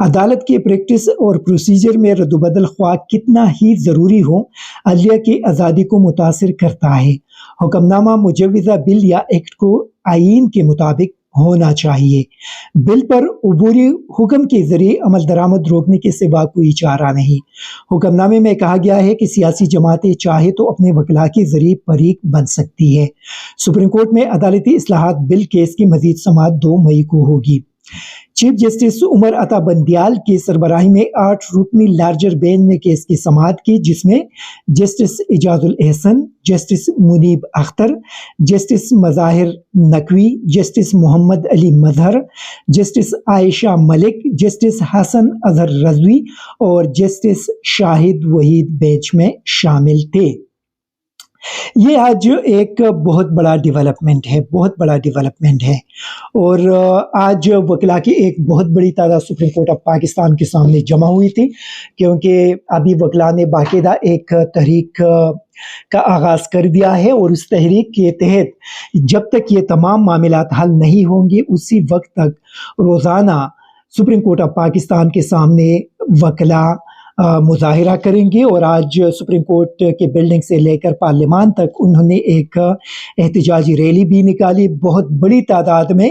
عدالت کے پریکٹس اور پروسیجر میں ردوبدل خواہ کتنا ہی ضروری ہو، عدلیہ کی آزادی کو متاثر کرتا ہے۔ حکم نامہ مجوزہ بل یا ایکٹ کو آئین کے مطابق ہونا چاہیے۔ بل پر عبوری حکم کے ذریعے عمل درآمد روکنے کے سوا کوئی چارہ نہیں۔ حکم نامے میں کہا گیا ہے کہ سیاسی جماعتیں چاہے تو اپنے وکلاء کے ذریعے فریق بن سکتی ہے۔ سپریم کورٹ میں عدالتی اصلاحات بل کیس کی مزید سماعت 2 مئی کو ہوگی۔ چیف جسٹس عمر عطا بندیال کی سربراہی میں 8 رکنی لارجر بینچ نے کیس کی سماعت کی، جس میں جسٹس اعجاز الاحسن، جسٹس منیب اختر، جسٹس مظاہر نقوی، جسٹس محمد علی مظہر، جسٹس عائشہ ملک، جسٹس حسن اظہر رضوی اور جسٹس شاہد وحید بینچ میں شامل تھے۔ یہ آج ایک بہت بڑا ڈیولپمنٹ ہے اور آج وکلاء کی ایک بہت بڑی تعداد سپریم کورٹ آف پاکستان کے سامنے جمع ہوئی تھی، کیونکہ ابھی وکلاء نے باقاعدہ ایک تحریک کا آغاز کر دیا ہے اور اس تحریک کے تحت جب تک یہ تمام معاملات حل نہیں ہوں گے اسی وقت تک روزانہ سپریم کورٹ آف پاکستان کے سامنے وکلاء مظاہرہ کریں گے۔ اور آج سپریم کورٹ کے بلڈنگ سے لے کر پارلیمان تک انہوں نے ایک احتجاجی ریلی بھی نکالی۔ بہت بڑی تعداد میں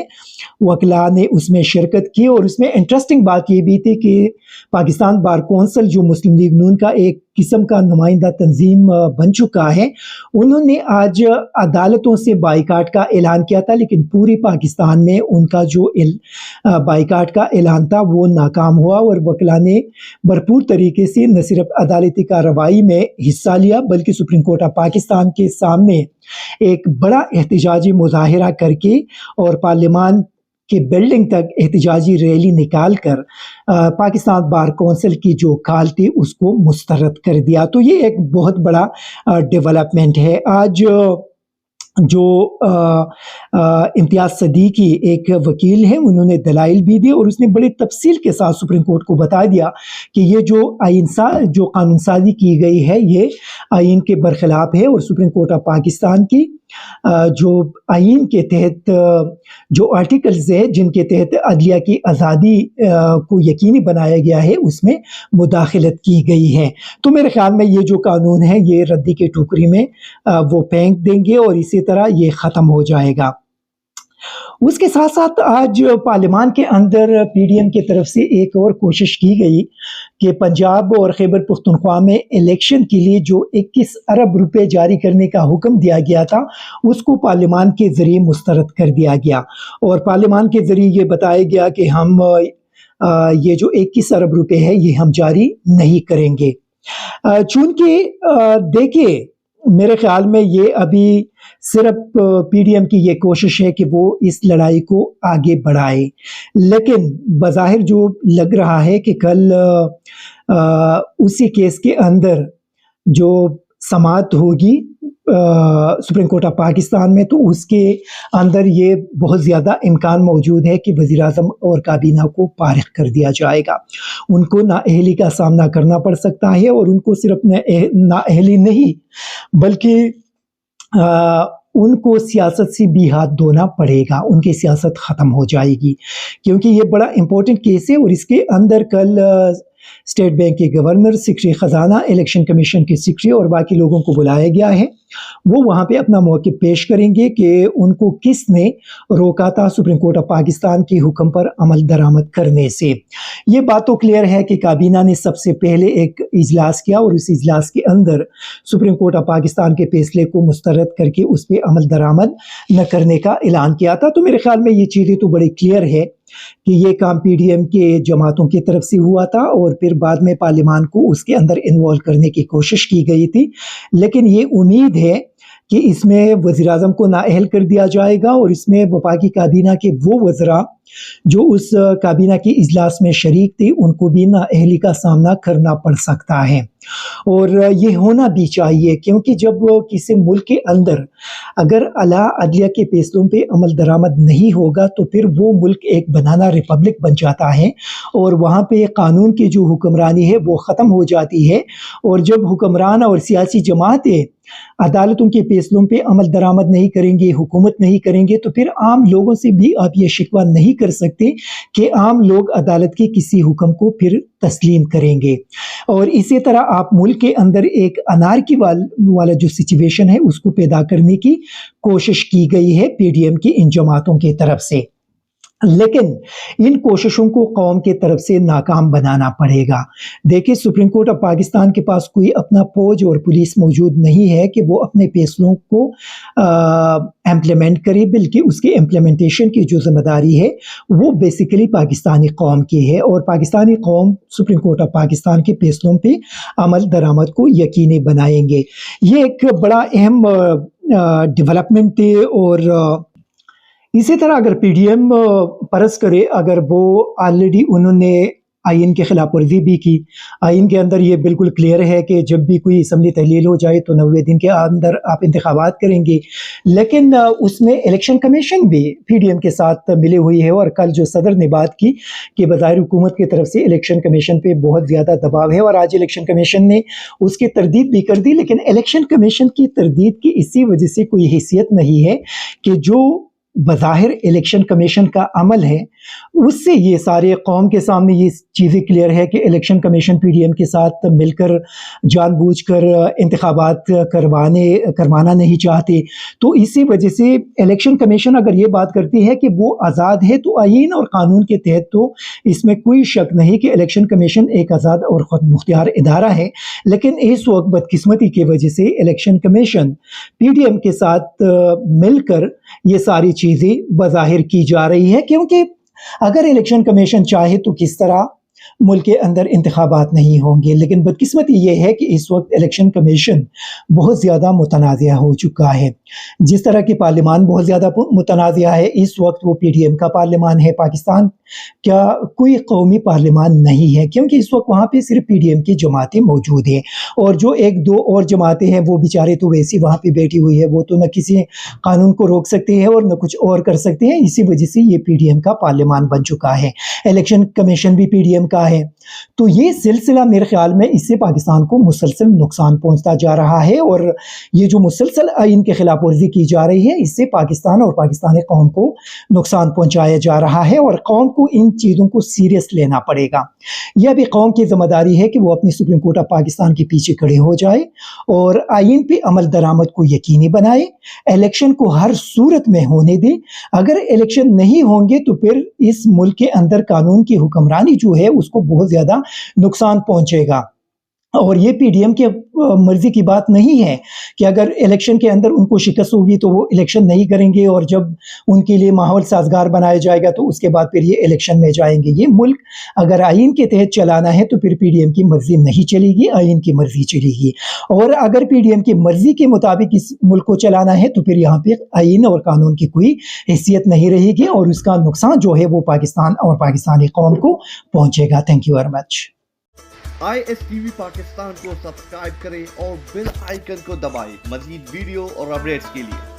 وکلاء نے اس میں شرکت کی اور اس میں انٹرسٹنگ بات یہ بھی تھی کہ پاکستان بار کونسل جو مسلم لیگ نون کا ایک قسم کا نمائندہ تنظیم بن چکا ہے، انہوں نے آج عدالتوں سے بائیکاٹ کا اعلان کیا تھا، لیکن پوری پاکستان میں ان کا جو بائیکاٹ کا اعلان تھا وہ ناکام ہوا اور وکلاء نے بھرپور طریقے سے نہ صرف عدالتی کارروائی میں حصہ لیا بلکہ سپریم کورٹ آف پاکستان کے سامنے ایک بڑا احتجاجی مظاہرہ کر کے اور پارلیمان کے بلڈنگ تک احتجاجی ریلی نکال کر پاکستان بار کونسل کی جو کال تھی اس کو مسترد کر دیا۔ تو یہ ایک بہت بڑا ڈیولپمنٹ ہے۔ آج جو امتیاز صدیقی ایک وکیل ہیں، انہوں نے دلائل بھی دی اور اس نے بڑی تفصیل کے ساتھ سپریم کورٹ کو بتا دیا کہ یہ جو قانون سازی کی گئی ہے یہ آئین کے برخلاف ہے اور سپریم کورٹ آف پاکستان کی جو آئین کے تحت جو آرٹیکلز ہیں جن کے تحت عدلیہ کی آزادی کو یقینی بنایا گیا ہے اس میں مداخلت کی گئی ہے۔ تو میرے خیال میں یہ جو قانون ہے یہ ردی کے ٹوکری میں وہ پھینک دیں گے اور اسی طرح یہ ختم ہو جائے گا۔ اس کے ساتھ ساتھ آج پارلیمان کے اندر پی ڈی ایم کی طرف سے ایک اور کوشش کی گئی کہ پنجاب اور خیبر پختونخوا میں الیکشن کے لیے جو 21 ارب روپے جاری کرنے کا حکم دیا گیا تھا اس کو پارلیمان کے ذریعے مسترد کر دیا گیا اور پارلیمان کے ذریعے یہ بتایا گیا کہ ہم یہ جو 21 ارب روپے ہے یہ ہم جاری نہیں کریں گے۔ چونکہ دیکھیے میرے خیال میں یہ ابھی صرف پی ڈی ایم کی یہ کوشش ہے کہ وہ اس لڑائی کو آگے بڑھائے، لیکن بظاہر جو لگ رہا ہے کہ کل اسی کیس کے اندر جو سماعت ہوگی سپریم کورٹ آف پاکستان میں تو اس کے اندر یہ بہت زیادہ امکان موجود ہے کہ وزیر اعظم اور کابینہ کو فارغ کر دیا جائے گا۔ ان کو نااہلی کا سامنا کرنا پڑ سکتا ہے اور ان کو صرف نااہلی نہیں بلکہ ان کو سیاست سے بھی ہاتھ دھونا پڑے گا، ان کی سیاست ختم ہو جائے گی کیونکہ یہ بڑا امپورٹنٹ کیس ہے اور اس کے اندر کل اسٹیٹ بینک کے گورنر، سیکرٹری خزانہ، الیکشن کمیشن کے سیکرٹری اور باقی لوگوں کو بلایا گیا ہے۔ وہ وہاں پہ اپنا موقف پیش کریں گے کہ ان کو کس نے روکا تھا سپریم کورٹ آف پاکستان کے حکم پر عمل درآمد کرنے سے۔ یہ بات تو کلیئر ہے کہ کابینہ نے سب سے پہلے ایک اجلاس کیا اور اس اجلاس کے اندر سپریم کورٹ آف پاکستان کے فیصلے کو مسترد کر کے اس پہ عمل درآمد نہ کرنے کا اعلان کیا تھا۔ تو میرے خیال میں یہ چیزیں تو بڑی کلیئر ہے کہ یہ کام پی ڈی ایم کے جماعتوں کی طرف سے ہوا تھا اور پھر بعد میں پارلیمان کو اس کے اندر انوالو کرنے کی کوشش کی گئی تھی، لیکن یہ امید ہے کہ اس میں وزیر اعظم کو نااہل کر دیا جائے گا اور اس میں وفاقی کابینہ کے وہ وزراء جو اس کابینہ کی اجلاس میں شریک تھے ان کو بھی نااہلی کا سامنا کرنا پڑ سکتا ہے اور یہ ہونا بھی چاہیے، کیونکہ جب کسی ملک کے اندر اگر اعلیٰ عدلیہ کے فیصلوں پہ عمل درآمد نہیں ہوگا تو پھر وہ ملک ایک بنانا ریپبلک بن جاتا ہے اور وہاں پہ قانون کی جو حکمرانی ہے وہ ختم ہو جاتی ہے اور جب حکمران اور سیاسی جماعتیں عدالتوں کے فیصلوں پہ عمل درآمد نہیں کریں گے، حکومت نہیں کریں گے تو پھر عام لوگوں سے بھی آپ یہ شکوہ نہیں کر سکتے کہ عام لوگ عدالت کے کسی حکم کو پھر تسلیم کریں گے. اور اسی طرح آپ ملک کے اندر ایک انارکی والا جو سچویشن ہے اس کو پیدا کرنے کی کوشش کی گئی ہے پی ڈی ایم کی ان جماعتوں کی طرف سے، لیکن ان کوششوں کو قوم کی طرف سے ناکام بنانا پڑے گا. دیکھیں سپریم کورٹ آف پاکستان کے پاس کوئی اپنا فوج اور پولیس موجود نہیں ہے کہ وہ اپنے فیصلوں کو امپلیمنٹ کرے، بلکہ اس کے امپلیمنٹیشن کی جو ذمہ داری ہے وہ بیسیکلی پاکستانی قوم کی ہے، اور پاکستانی قوم سپریم کورٹ آف پاکستان کے فیصلوں پہ عمل درآمد کو یقینی بنائیں گے. یہ ایک بڑا اہم ڈیولپمنٹ ہے. اور اسی طرح اگر پی ڈی ایم فرض کرے اگر وہ آلریڈی انہوں نے آئین کے خلاف ورزی بھی کی، آئین کے اندر یہ بالکل کلیئر ہے کہ جب بھی کوئی اسمبلی تحلیل ہو جائے تو 90 دن کے اندر آپ انتخابات کریں گے، لیکن اس میں الیکشن کمیشن بھی پی ڈی ایم کے ساتھ ملی ہوئی ہے. اور کل جو صدر نے بات کی کہ بظاہر حکومت کی طرف سے الیکشن کمیشن پہ بہت زیادہ دباؤ ہے، اور آج الیکشن کمیشن نے اس کی تردید بھی کر دی، لیکن الیکشن کمیشن کی تردید کی اسی وجہ سے کوئی حیثیت نہیں ہے کہ جو بظاہر الیکشن کمیشن کا عمل ہے اس سے یہ سارے قوم کے سامنے یہ چیزیں کلیئر ہے کہ election commission P D M کے ساتھ مل کر جان بوجھ کر انتخابات کروانا نہیں چاہتے. تو اسی وجہ سے الیکشن کمیشن اگر یہ بات کرتی ہے کہ وہ آزاد ہے تو آئین اور قانون کے تحت تو اس میں کوئی شک نہیں کہ الیکشن کمیشن ایک آزاد اور خود مختار ادارہ ہے، لیکن اس وقت بدقسمتی کی وجہ سے election commission P D M کے ساتھ مل کر یہ ساری چیزیں بظاہر کی جا رہی ہے. کیونکہ اگر الیکشن کمیشن چاہے تو کس طرح ملک کے اندر انتخابات نہیں ہوں گے، لیکن بدقسمتی یہ ہے کہ اس وقت الیکشن کمیشن بہت زیادہ متنازعہ ہو چکا ہے. جس طرح کی پارلیمان بہت زیادہ متنازعہ ہے، اس وقت وہ پی ڈی ایم کا پارلیمان ہے. پاکستان کیا کوئی قومی پارلیمان نہیں ہے، کیونکہ اس وقت وہاں پہ صرف پی ڈی ایم کی جماعتیں موجود ہیں، اور جو ایک دو اور جماعتیں ہیں وہ بیچارے تو ویسی وہاں پہ بیٹھی ہوئی ہے، وہ تو نہ کسی قانون کو روک سکتے ہیں اور نہ کچھ اور کر سکتے ہیں. اسی وجہ سے یہ پی ڈی ایم کا پارلیمان بن چکا ہے. الیکشن کمیشن بھی پی ڈی ایم کا ہے. تو یہ سلسلہ میرے خیال میں اس سے پاکستان کو مسلسل نقصان پہنچتا جا رہا ہے، اور یہ جو مسلسل آئین کے خلاف ورزی کی جا رہی ہے اس سے پاکستان اور پاکستانی قوم کو نقصان پہنچایا جا رہا ہے، اور قوم کو ان چیزوں کو سیریس لینا پڑے گا. یہ بھی قوم کی ذمہ داری ہے کہ وہ اپنی سپریم کورٹ آف پاکستان کے پیچھے کھڑے ہو جائے اور آئین پہ عمل درآمد کو یقینی بنائے، الیکشن کو ہر صورت میں ہونے دے. اگر الیکشن نہیں ہوں گے تو پھر اس ملک کے اندر قانون کی حکمرانی جو ہے اس کو بہت زیادہ نقصان پہنچے گا. اور یہ پی ڈی ایم کے مرضی کی بات نہیں ہے کہ اگر الیکشن کے اندر ان کو شکست ہوگی تو وہ الیکشن نہیں کریں گے، اور جب ان کے لیے ماحول سازگار بنایا جائے گا تو اس کے بعد پھر یہ الیکشن میں جائیں گے. یہ ملک اگر آئین کے تحت چلانا ہے تو پھر پی ڈی ایم کی مرضی نہیں چلے گی، آئین کی مرضی چلے گی. اور اگر پی ڈی ایم کی مرضی کے مطابق اس ملک کو چلانا ہے تو پھر یہاں پہ آئین اور قانون کی کوئی حیثیت نہیں رہے گی، اور اس کا نقصان جو ہے وہ پاکستان اور پاکستانی قوم کو پہنچے گا. Thank you very much. I S T V Pakistan کو سبسکرائب کریں اور بیل آئیکن کو دبائیں مزید ویڈیو اور اپڈیٹس کے لیے.